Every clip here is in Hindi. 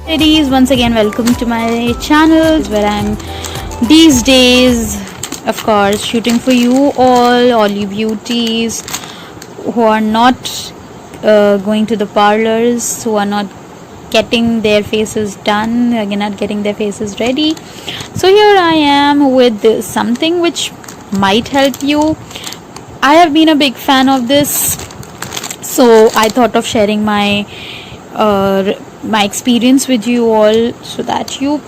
Ladies, once again, welcome to my channel where I'm these days, of course, shooting for you all you beauties who are not going to the parlors, who are not getting their faces done, again, not getting their faces ready. So, here I am with something which might help you. I have been a big fan of this, so I thought of sharing my experience with you all so that you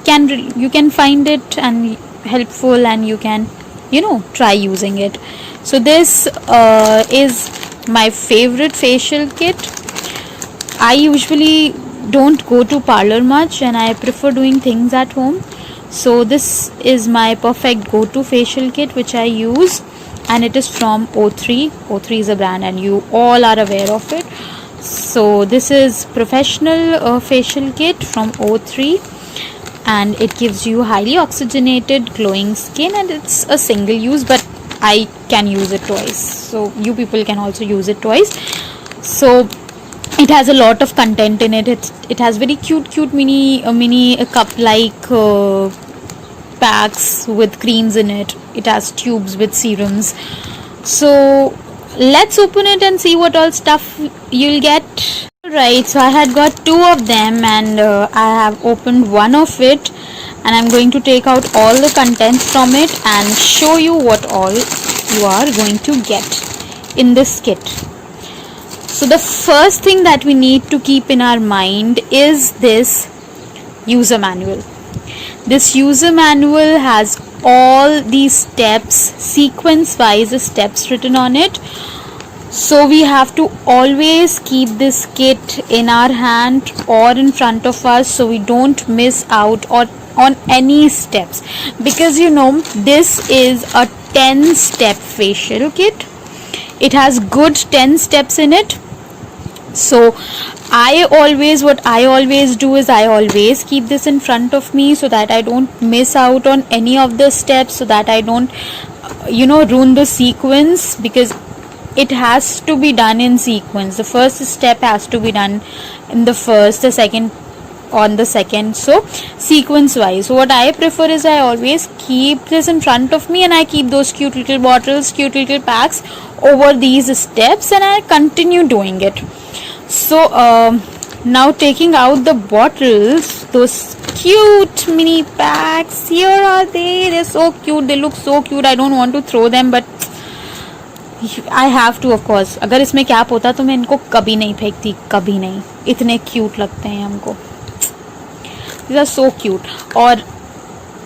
can find it and helpful, and you can try using it. So this is my favorite facial kit. I usually don't go to parlor much and I prefer doing things at home, so this is my perfect go-to facial kit which I use, and it is from O3. O3 is a brand and you all are aware of it. So this is professional facial kit from O3, and it gives you highly oxygenated glowing skin, and it's a single use, but I can use it twice, so you people can also use it twice. So it has a lot of content in it. It has very cute mini cup like packs with creams in it. It has tubes with serums. So let's open it and see what all stuff you'll get. Right, so I had got two of them, and I have opened one of it, and I'm going to take out all the contents from it and show you what all you are going to get in this kit. So the first thing that we need to keep in our mind is this user manual. This user manual has all these steps, sequence wise steps written on it. So we have to always keep this kit in our hand or in front of us so we don't miss out on any steps, because this is a 10-step facial kit. It has good 10 steps in it. So what I always do is I always keep this in front of me so that I don't miss out on any of the steps, so that I don't ruin the sequence, because it has to be done in sequence. The first step has to be done in the first, the second on the second, so sequence wise. So what I prefer is I always keep this in front of me, and I keep those cute little bottles, cute little packs over these steps, and I continue doing it. So now taking out the bottles, those cute mini packs, here are they. They're so cute, they look so cute. I don't want to throw them, but I have to, of course. अगर इसमें कैप होता तो मैं इनको कभी नहीं फेंकती, कभी नहीं. इतने क्यूट लगते हैं हमको. These are so cute. और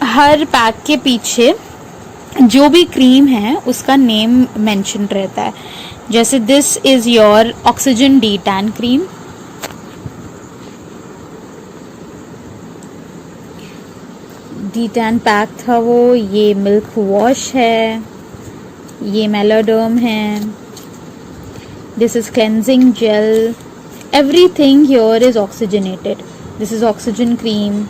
हर पैक के पीछे जो भी क्रीम है उसका नेम मेंशन रहता है. जैसे this is your oxygen de tan cream. De tan pack था वो. ये मिल्क वॉश है. ये मेलोडर्म है. This is cleansing gel. Everything here is oxygenated. This is oxygen cream.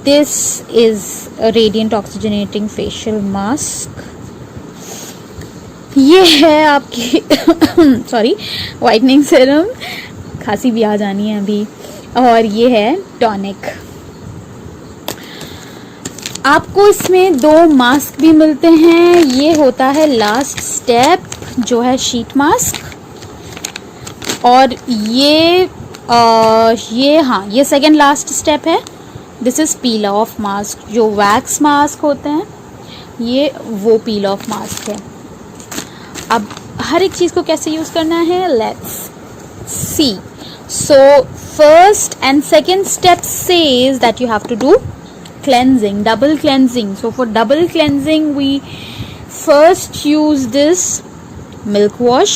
This is a radiant oxygenating facial mask. ये है आपकी सॉरी वाइटनिंग सीरम. खांसी भी आ जानी है अभी. और ये है टॉनिक. आपको इसमें 2 मास्क भी मिलते हैं. ये होता है लास्ट स्टेप जो है शीट मास्क, और ये सेकेंड लास्ट स्टेप है. This is peel off mask. जो वैक्स मास्क होते हैं ये वो पील ऑफ मास्क है. अब हर एक चीज़ को कैसे यूज़ करना है, let's see. So first and second step says that you have to do cleansing, double cleansing. So for double cleansing we first use this milk wash.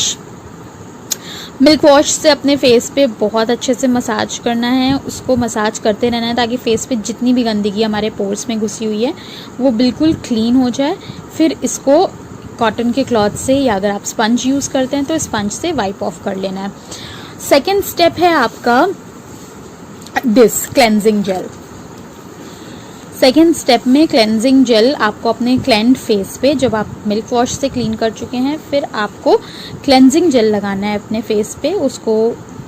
Milk wash से अपने फेस पे बहुत अच्छे से मसाज करना है. उसको मसाज करते रहना है ताकि फेस पे जितनी भी गंदगी हमारे पोर्स में घुसी हुई है वो बिल्कुल क्लीन हो जाए. फिर इसको कॉटन के क्लॉथ से, या अगर आप स्पंज यूज़ करते हैं तो स्पंज से वाइप ऑफ कर लेना है. सेकेंड स्टेप है आपका this cleansing gel. Second step में क्लेंजिंग जेल आपको अपने क्लेंड फेस पे, जब आप मिल्क वॉश से क्लीन कर चुके हैं, फिर आपको क्लेंजिंग जेल लगाना है अपने फेस पे. उसको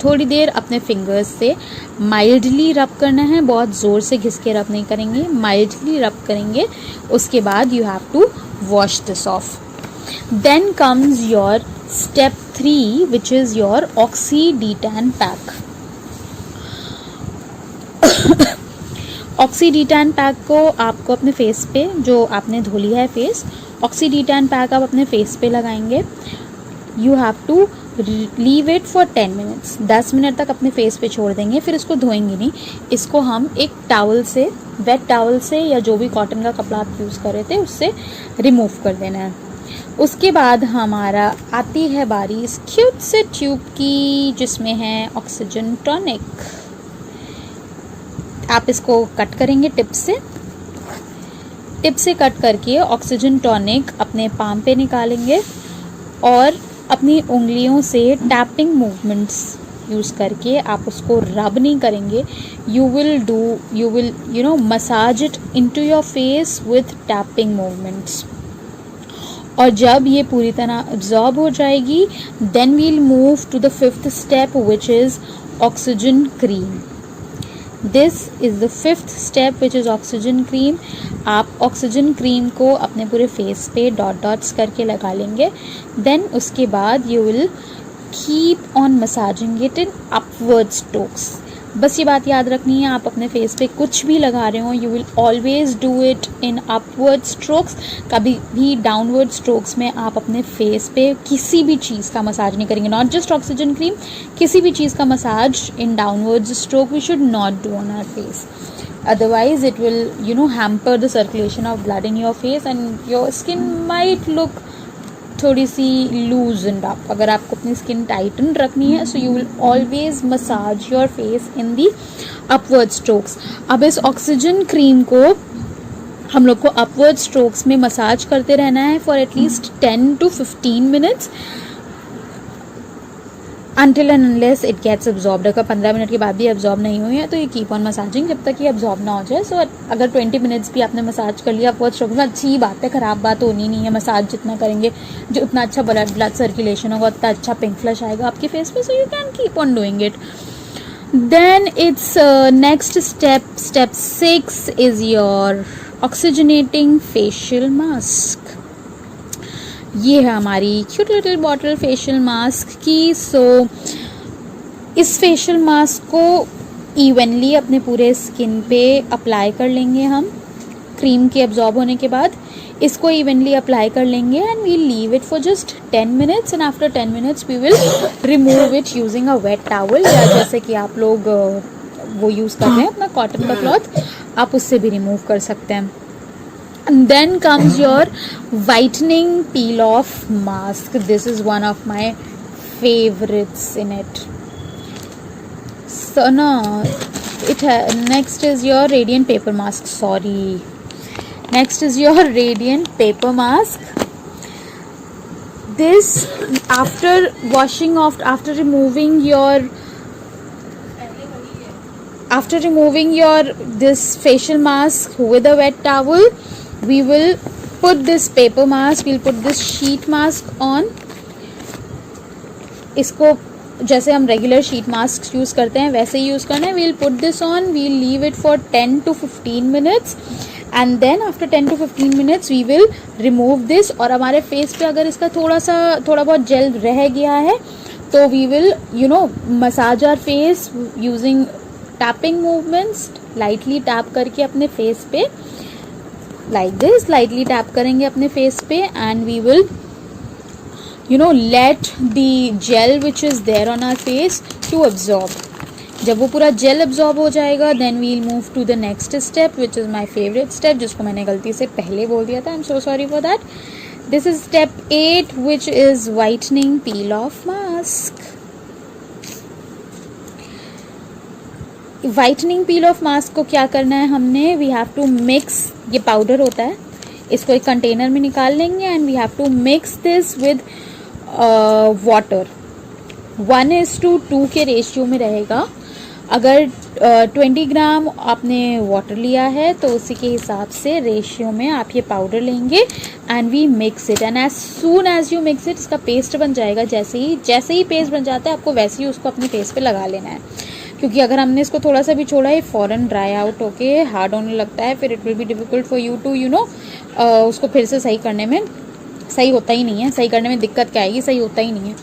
थोड़ी देर अपने फिंगर्स से माइल्डली रब करना है, बहुत ज़ोर से घिस के रब नहीं करेंगे, माइल्डली रब करेंगे. उसके बाद you have to wash this off. Then comes your step 3 which is your oxy detan pack. Oxy detan pack को आपको अपने फेस पे, जो आपने धो लिया है फेस, ऑक्सी डीटैन पैक आप अपने फेस पे लगाएंगे. You have to leave it for 10 minutes. 10 minute तक अपने फेस पे छोड़ देंगे, फिर इसको धोएंगे नहीं. इसको हम एक टावल से, वेट टावल से या जो भी कॉटन का कपड़ा आप यूज़ कर रहे थे उससे रिमूव कर देना है. उसके बाद हमारा आती है बारी इस क्यूट से ट्यूब की जिसमें है ऑक्सीजन टॉनिक. आप इसको कट करेंगे टिप से कट करके ऑक्सीजन टॉनिक अपने पाम पे निकालेंगे और अपनी उंगलियों से टैपिंग मूवमेंट्स यूज़ करके आप उसको रब नहीं करेंगे. You will massage it into your face with tapping movements. और जब ये पूरी तरह अब्जॉर्ब हो जाएगी, then we'll move to the 5th step which is oxygen cream. This is the 5th step which is oxygen cream. आप ऑक्सीजन क्रीम को अपने पूरे फेस पे डॉट्स करके लगा लेंगे. देन उसके बाद you will keep on massaging it in upward strokes. बस ये बात याद रखनी है, आप अपने फेस पे कुछ भी लगा रहे हो, you will always do it in upward strokes. कभी भी डाउनवर्ड स्ट्रोक्स में आप अपने फेस पे किसी भी चीज़ का मसाज नहीं करेंगे. नॉट जस्ट ऑक्सीजन क्रीम, किसी भी चीज़ का massage in downward stroke we should not do on our face. Otherwise it will hamper the circulation of blood in your face and your skin might look थोड़ी सी loosened up. अगर आपको अपनी स्किन टाइटन रखनी है, so you will always massage your face in the upward strokes. अब इस ऑक्सीजन क्रीम को हम लोग को अपवर्ड स्ट्रोक्स में मसाज करते रहना है for at least 10 to 15 minutes until and unless it gets absorbed. अगर 15 मिनट के बाद भी एब्जॉर्ब नहीं हुई है तो ये कीप ऑन मसाजिंग जब तक ये एब्जॉर्ब ना हो जाए. सो अगर 20 मिनट्स भी आपने मसाज कर लिया अपवर्ड स्ट्रोक में, अच्छी बात है, ख़राब बात होनी नहीं है. मसाज जितना करेंगे, जो उतना अच्छा ब्लड सर्कुलेशन होगा, उतना अच्छा पिंक फ्लश आएगा आपके फेस पे. So you can keep on doing it. Then it's next step 6 is your oxygenating facial mask. ये है हमारी cute little bottle facial mask की. सो इस फेशियल मास्क को इवनली अपने पूरे स्किन पे अप्लाई कर लेंगे हम. क्रीम के एब्जॉर्ब होने के बाद इसको इवनली अप्लाई कर लेंगे and we leave it for just 10 minutes. And after 10 minutes we will remove it using a wet towel, या जैसे कि आप लोग वो यूज़ करते हैं अपना कॉटन का क्लॉथ, आप उससे भी रिमूव कर सकते हैं. And then comes your whitening peel off mask. This is one of my favorites in it. So now next is your radiant paper mask. Next is your radiant paper mask. This after washing off, after removing your this facial mask with a wet towel, we will put this paper mask, we'll put this sheet mask on. इसको जैसे हम रेगुलर शीट मास्क यूज़ करते हैं वैसे ही यूज़ करना है. we'll put this on, we'll leave it for 10 to 15 minutes and then after 10 to 15 minutes we will remove this. और हमारे फेस पे अगर इसका थोड़ा बहुत जेल रह गया है तो we will massage our face using tapping movements. lightly tap करके अपने फेस पे like this, lightly tap करेंगे अपने फेस पे and we will let the gel which is there on our face to absorb. जब वो पूरा जेल absorb हो जाएगा then we'll move to the next step which is my favorite step, जिसको मैंने गलती से पहले बोल दिया था. I'm so sorry for that. This is step 8 which is whitening peel off mask. Whitening peel off mask को क्या करना है हमने, वी हैव टू मिक्स, ये पाउडर होता है, इसको एक कंटेनर में निकाल लेंगे and we have to mix this with water. 1:2 के रेशियो में रहेगा. अगर 20 ग्राम आपने वाटर लिया है तो उसी के हिसाब से रेशियो में आप ये पाउडर लेंगे and we mix it, and as soon as you mix it, इसका पेस्ट बन जाएगा। जैसे ही पेस्ट बन जाता है आपको वैसे ही उसको अपने फेस पे लगा लेना है, क्योंकि अगर हमने इसको थोड़ा सा भी छोड़ा है फ़ौरन ड्राई आउट होके हार्ड होने लगता है, फिर it will be difficult for you to उसको फिर से सही करने में, सही होता ही नहीं है, सही करने में दिक्कत क्या आएगी, सही होता ही नहीं है।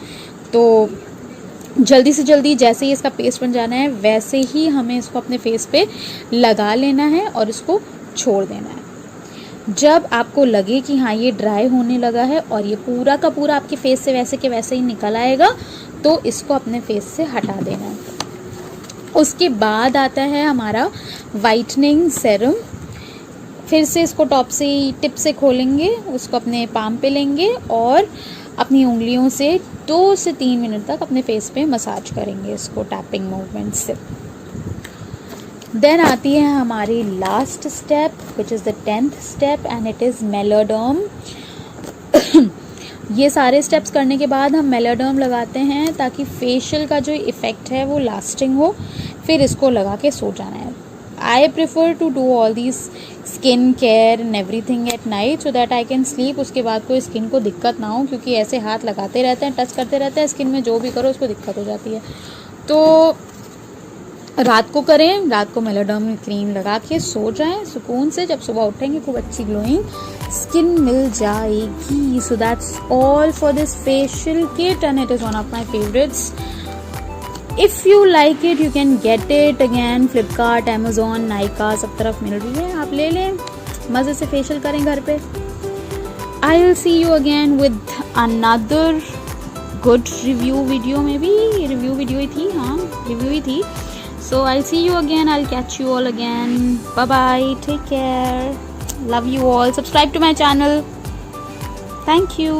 तो जल्दी से जल्दी जैसे ही इसका पेस्ट बन जाना है वैसे ही हमें इसको अपने फेस पे लगा लेना है और इसको छोड़ देना है। जब आपको लगे कि हाँ ये ड्राई होने लगा है और ये पूरा का पूरा आपके फेस से वैसे के वैसे ही निकल आएगा, तो इसको अपने फेस से हटा देना है। उसके बाद आता है हमारा वाइटनिंग सेरम। फिर से इसको टॉप से टिप से खोलेंगे, उसको अपने पाम पे लेंगे और अपनी उंगलियों से 2 से 3 मिनट तक अपने फेस पे मसाज करेंगे इसको टैपिंग मूवमेंट से। देन आती है हमारी last step which is the 10th step and it is Meloderm. ये सारे स्टेप्स करने के बाद हम मेलोडर्म लगाते हैं ताकि फेशियल का जो इफ़ेक्ट है वो लास्टिंग हो, फिर इसको लगा के सो जाना है। I prefer to do all these skin care and everything at night so that I can sleep. उसके बाद कोई स्किन को दिक्कत ना हो, क्योंकि ऐसे हाथ लगाते रहते हैं, टच करते रहते हैं स्किन में, जो भी करो उसको दिक्कत हो जाती है। तो रात को करें, रात को मेलोडर्म क्रीम लगा के सो जाएं सुकून से। जब सुबह उठेंगे खूब अच्छी ग्लोइंग स्किन मिल जाएगी। So that's all for this facial kit and it is one of my favourites. If you like it, you can get it again Flipkart, Amazon, Nykaa, सब तरफ मिल रही है, आप ले लें, मज़े से फेशियल करें घर पे। I will see you again with another good review video, maybe review video ही थी, हाँ review ही थी। So I'll see you again, I'll catch you all again. Bye bye, take care, love you all, subscribe to my channel. Thank you.